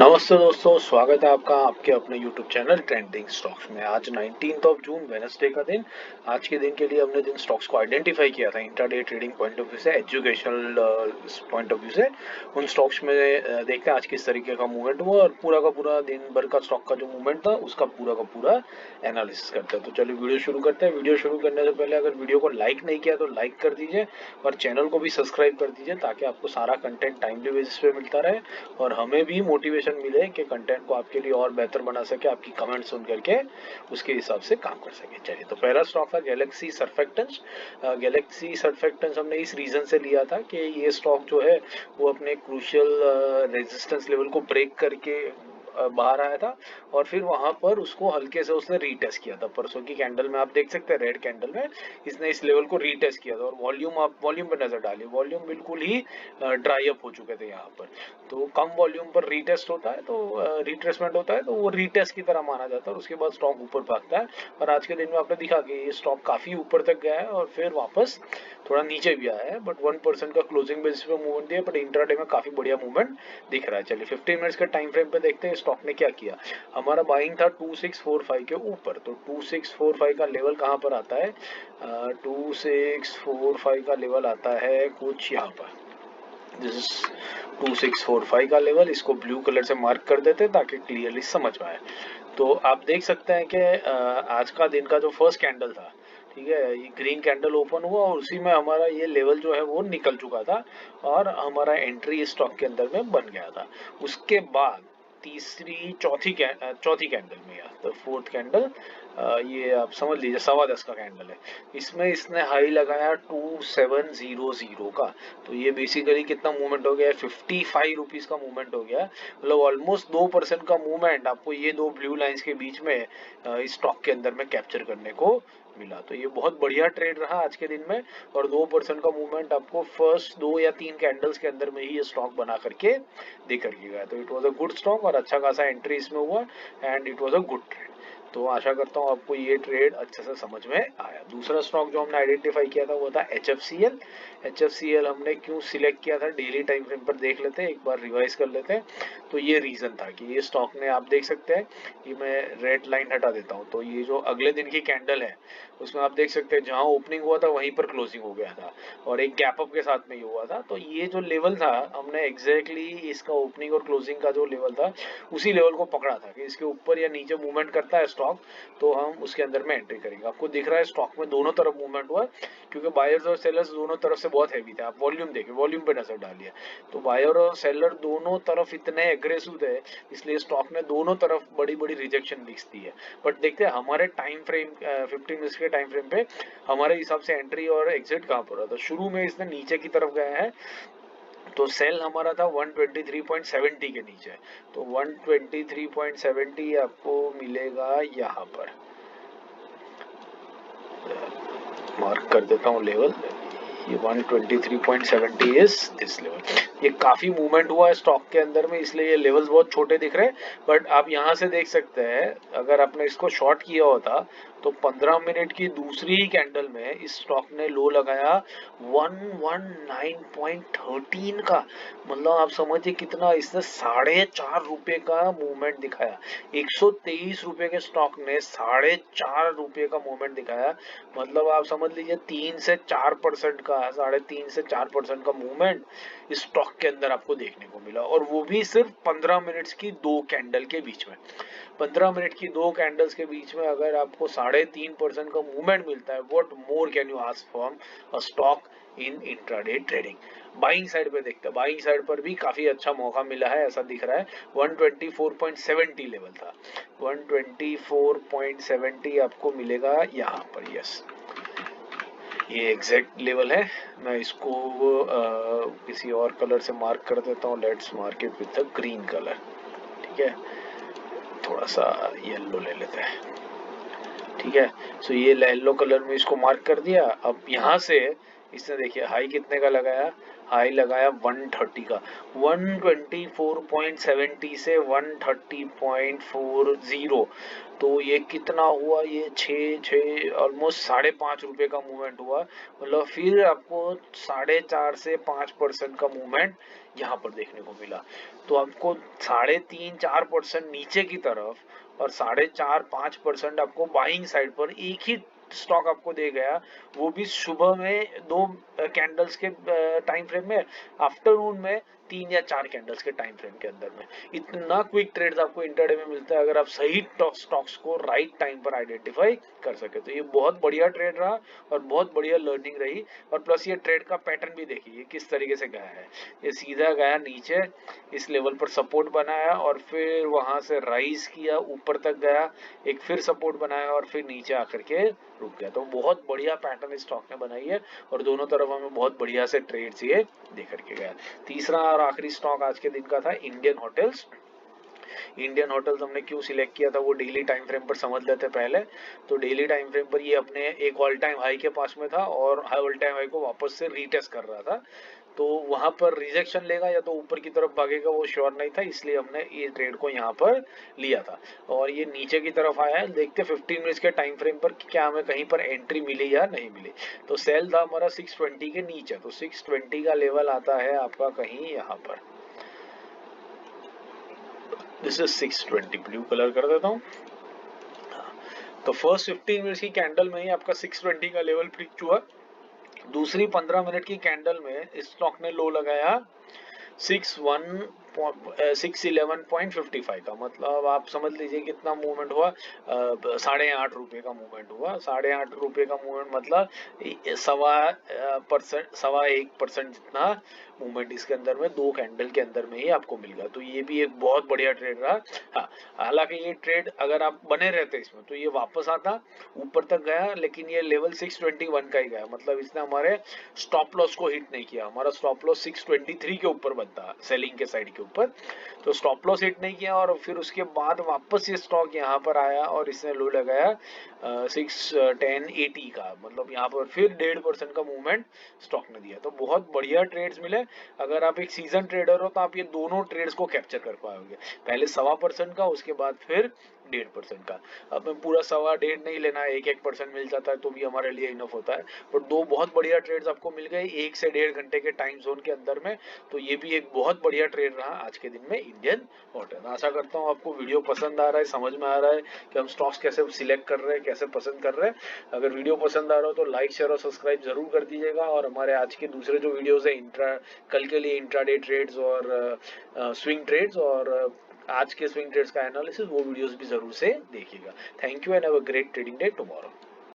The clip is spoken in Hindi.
नमस्ते दोस्तों, स्वागत है आपका आपके अपने YouTube चैनल ट्रेंडिंग स्टॉक्स में। आज 19 जून वेडनेसडे का दिन। आज के दिन के लिए हमने जिन स्टॉक्स को आइडेंटिफाई किया था intraday trading point of view से, एजुकेशनल पॉइंट ऑफ व्यू से, उन स्टॉक्स में देखते हैं आज किस तरीके का मूवमेंट हुआ और पूरा का पूरा दिन भर का स्टॉक का जो मूवमेंट था उसका पूरा का पूरा एनालिसिस करते हैं। तो चलिए वीडियो शुरू करते हैं। वीडियो शुरू करने से पहले अगर वीडियो को लाइक नहीं किया तो लाइक कर दीजिए और चैनल को भी सब्सक्राइब कर दीजिए ताकि आपको सारा कंटेंट टाइमली बेसिस पे मिलता रहे और हमें भी मोटिवेशन मिले कि कंटेंट को आपके लिए और बेहतर बना सके, आपकी कमेंट सुन करके उसके हिसाब से काम कर सके। चलिए, तो पहला स्टॉक था गैलेक्सी सर्फेक्टेंट्स। गैलेक्सी सर्फेक्टेंट्स हमने इस रीजन से लिया था कि ये स्टॉक जो है वो अपने क्रूशियल रेजिस्टेंस लेवल को ब्रेक करके बाहर आया था और फिर वहां पर उसको हल्के से उसने रीटेस्ट किया था। परसों की कैंडल में आप देख सकते हैं, रेड कैंडल में इसने इस लेवल को रीटेस्ट किया था और वॉल्यूम, आप वॉल्यूम पर नजर डालिए, वॉल्यूम बिल्कुल ही ड्राई अप हो चुके थे यहाँ पर। तो कम वॉल्यूम पर रीटेस्ट होता है, तो रिट्रेसमेंट होता है, तो वो रीटेस्ट की तरह माना जाता है और उसके बाद स्टॉक ऊपर भागता है। और आज के दिन में आपने दिखा कि ये स्टॉक काफी ऊपर तक गया है और फिर वापस थोड़ा नीचे भी आया है, बट 1% का क्लोजिंग बेसिस पे मूवमेंट दिया, बट इंट्राडे में काफी बढ़िया मूवमेंट दिख रहा है। चलिए 15 मिनट्स के टाइम फ्रेम पे देखते हैं स्टॉक ने क्या किया। हमारा बाइंग था 2645 के ऊपर, तो 2645 का लेवल कहाँ पर आता है? 2645 का लेवल आता है कुछ यहाँ पर, दिस इज 2645 का लेवल। इसको ब्लू कलर से मार्क कर देते हैं ताकि क्लियरली समझ पाए। तो आप देख सकते हैं कि आज का दिन का जो फर्स्ट कैंडल था, ठीक है, ये ग्रीन कैंडल ओपन हुआ और उसी में हमारा ये लेवल जो है वो निकल चुका था और हमारा एंट्री स्टॉक के अंदर में बन गया था। उसके बाद चौथी कैंडल में, या तो फोर्थ कैंडल, ये आप समझ लीजिए 10:15 का कैंडल है, इसमें इसने हाई लगाया 2700 का। तो ये बेसिकली कितना मूवमेंट हो गया? 55 रुपीज का मूवमेंट हो गया, मतलब ऑलमोस्ट 2% का मूवमेंट आपको ये दो ब्लू लाइंस के बीच में इस स्टॉक के अंदर में कैप्चर करने को मिला। तो ये बहुत बढ़िया ट्रेड रहा आज के दिन में और 2% का मूवमेंट आपको फर्स्ट 2 या 3 कैंडल्स के अंदर में ही ये स्टॉक बना करके दे करके गया। तो it was a good stock और अच्छा खासा एंट्री इसमें हुआ and it was a good trade. तो आशा करता हूँ आपको ये ट्रेड अच्छे से समझ में आया। दूसरा स्टॉक जो हमने आइडेंटिफाई किया था वो था HFCL। HFCL हमने क्यों सिलेक्ट किया था, डेली टाइम फ्रेम पर देख लेते हैं, एक बार रिवाइज कर लेते हैं। तो ये रीजन था कि ये स्टॉक ने, आप देख सकते हैं, ये मैं रेड लाइन हटा देता हूँ, तो ये जो अगले दिन की कैंडल है उसमें आप देख सकते हैं जहां ओपनिंग हुआ था वहीं पर क्लोजिंग हो गया था और एक गैप अप के साथ में ही हुआ था। तो ये जो लेवल था, हमने एग्जैक्टली इसका ओपनिंग और क्लोजिंग का जो लेवल था उसी लेवल को पकड़ा था कि इसके ऊपर या नीचे मूवमेंट करता है स्टॉक तो हम उसके अंदर में एंट्री करेंगे। आपको दिख रहा है स्टॉक में दोनों तरफ मूवमेंट हुआ क्योंकि बायर्स और सेलर्स दोनों तरफ से बहुत हैवी थे। आप वॉल्यूम देखिए, वॉल्यूम पे नजर डालिए, तो बायर और सेलर दोनों तरफ इतने एग्रेसिव थे, इसलिए स्टॉक ने दोनों तरफ बड़ी बड़ी रिजेक्शन दिखती दी है। बट देखते हैं हमारे टाइम फ्रेम 15 मिनट्स के टाइम फ्रेम पे हमारे हिसाब से एंट्री और एग्जिट कहाँ पर रहा था। शुरू में इसने नीचे की तरफ गया है, तो सेल हमारा था 123.70 के नीचे, तो 123.70 आपको मिलेगा यहाँ पर, मार्क कर देता हूँ लेवल, ये 123.70 इज दिस लेवल। ये काफी मूवमेंट हुआ है स्टॉक के अंदर में, इसलिए ये लेवल्स बहुत छोटे दिख रहे हैं। बट आप यहाँ से देख सकते हैं, अगर आपने इसको शॉर्ट किया होता तो 15 मिनट की दूसरी ही कैंडल में इस स्टॉक ने लो लगाया 119.13 का, मतलब आप समझिए कितना, इसने 4.5 रुपए का मूवमेंट दिखाया। 123 रुपए के स्टॉक ने 4.5 रुपए का मूवमेंट दिखाया, मतलब आप समझ लीजिए 3 से 4% का, 3.5 से 4% का मूवमेंट इस स्टॉक के अंदर आपको देखने को मिला और वो भी सिर्फ 15 मिनट्स की दो कैंडल के बीच में। 15 मिनट की दो कैंडल्स के बीच में अगर आपको 3.5% का मूवमेंट मिलता है, what more can you ask from a stock in intraday trading. Buying side पे देखते हैं, बाइंग साइड पर भी काफी अच्छा मौका मिला है, ऐसा दिख रहा है। 124.70 लेवल था, 124.70 आपको मिलेगा यहाँ पर, यस ये एग्जैक्ट लेवल है। मैं इसको किसी और कलर से मार्क कर देता हूँ, let's mark it with the green colour, ठीक है, थोड़ा सा येलो ले लेते हैं, ठीक है। सो ये येलो कलर में इसको मार्क कर दिया। अब यहाँ से इसने देखिए हाई कितने का लगाया, हाई लगाया 130 का, 124.70 से 130.40, तो ये कितना हुआ, ये 6 ऑलमोस्ट 5.5 रुपए का मूवमेंट हुआ। मतलब फिर आपको 4.5 से 5% का मूवमेंट यहाँ पर देखने को मिला। तो आपको 3.5-4% नीचे की तरफ और 4.5-5% आपको बाइंग साइड पर एक ही स्टॉक आपको दे गया, वो भी सुबह में 2 कैंडल्स के टाइम फ्रेम में, आफ्टरनून में 3 या 4 कैंडल्स के टाइम फ्रेम के अंदर में। इतना क्विक ट्रेड्स आपको इंटरडे में मिलता है अगर आप सही स्टॉक्स को राइट टाइम पर आइडेंटिफाई कर सके। तो ये बहुत बढ़िया ट्रेड रहा और बहुत बढ़िया लर्निंग रही। और प्लस ये ट्रेड का पैटर्न भी देखिए किस तरीके से गया है, ये सीधा गया नीचे, इस लेवल पर सपोर्ट बनाया और फिर वहां से राइज किया, ऊपर तक गया, एक फिर सपोर्ट बनाया और फिर नीचे आकर के रुक गया। तो बहुत बढ़िया पैटर्न इस स्टॉक ने बनाई है और दोनों तरफ हमें बहुत बढ़िया से ट्रेड्स ये दे करके गया। तीसरा और आखिरी स्टॉक आज के दिन का था इंडियन होटल्स। इंडियन होटल्स हमने क्यों सिलेक्ट किया था वो डेली टाइम फ्रेम पर समझ लेते पहले। तो डेली टाइम फ्रेम पर ये अपने एक ऑल टाइम हाई के पास में था और ऑल टाइम हाई को वापस से रीटेस्ट कर रहा था। तो वहां पर रिजेक्शन लेगा या तो ऊपर की तरफ भागेगा वो श्योर नहीं था, इसलिए हमने ये ट्रेड को यहाँ पर लिया था। और ये नीचे की तरफ आया है, देखते 15 मिनट्स के टाइम फ्रेम पर क्या हमें कहीं पर एंट्री मिली या नहीं मिली। तो सेल था हमारा 620 के नीचे, तो 620 का लेवल आता है आपका कहीं यहाँ पर, दिस इज 620, ब्लू कलर कर देता हूँ। तो फर्स्ट 15 मिनट्स की कैंडल में ही आपका 620 का लेवल ब्रीच हुआ। दूसरी 15 मिनट की कैंडल में इस स्टॉक ने लो लगाया 611.55 का, मतलब आप समझ लीजिए कितना मूवमेंट हुआ, 8.5 रुपए का मूवमेंट हुआ। 8.5 रुपए का मूवमेंट मतलब 1% जितना मूवमेंट इसके अंदर में 2 कैंडल के अंदर में ही आपको मिल गया। तो ये भी एक बहुत बढ़िया ट्रेड रहा। हाँ, हालांकि ये ट्रेड अगर आप बने रहते इसमें तो ये वापस आता, ऊपर तक गया, लेकिन ये लेवल 621 का ही गया, मतलब इसने हमारे स्टॉप लॉस को हिट नहीं किया। हमारा स्टॉप लॉस 623 के ऊपर बनता, सेलिंग के साइड के ऊपर, तो स्टॉप लॉस हिट नहीं किया। और फिर उसके बाद वापस ये स्टॉक यहाँ पर आया और इसने लो लगाया 610.80 का, मतलब यहाँ पर फिर 1.5% का मूवमेंट स्टॉक ने दिया। तो बहुत बढ़िया ट्रेड्स मिले। अगर आप एक सीजन ट्रेडर हो तो आप ये दोनों ट्रेड्स को कैप्चर कर पाओगे, पहले 1.25% का, उसके बाद फिर 1.5% का। अब मैं पूरा 1.25 नहीं लेना, 1% मिल जाता है तो भी हमारे लिए इनफ होता है। बट 2 बहुत बढ़िया ट्रेड्स आपको मिल गए 1 से 1.5 घंटे के टाइम जोन के अंदर में। तो ये भी एक बहुत बढ़िया ट्रेड रहा आज के दिन में इंडियन होटल। आशा करता हूँ आपको वीडियो पसंद आ रहा है, समझ में आ रहा है कि हम स्टॉक्स कैसे सिलेक्ट कर रहे हैं, कैसे पसंद कर रहे हैं। अगर वीडियो पसंद आ रहा हो तो लाइक शेयर और सब्सक्राइब जरूर कर दीजिएगा। और हमारे आज के दूसरे जो वीडियोस है कल के लिए इंट्राडे ट्रेड्स और स्विंग ट्रेड्स और आज के स्विंग ट्रेड्स का एनालिसिस, वो वीडियोस भी जरूर से देखिएगा। Thank you and have a great trading day tomorrow.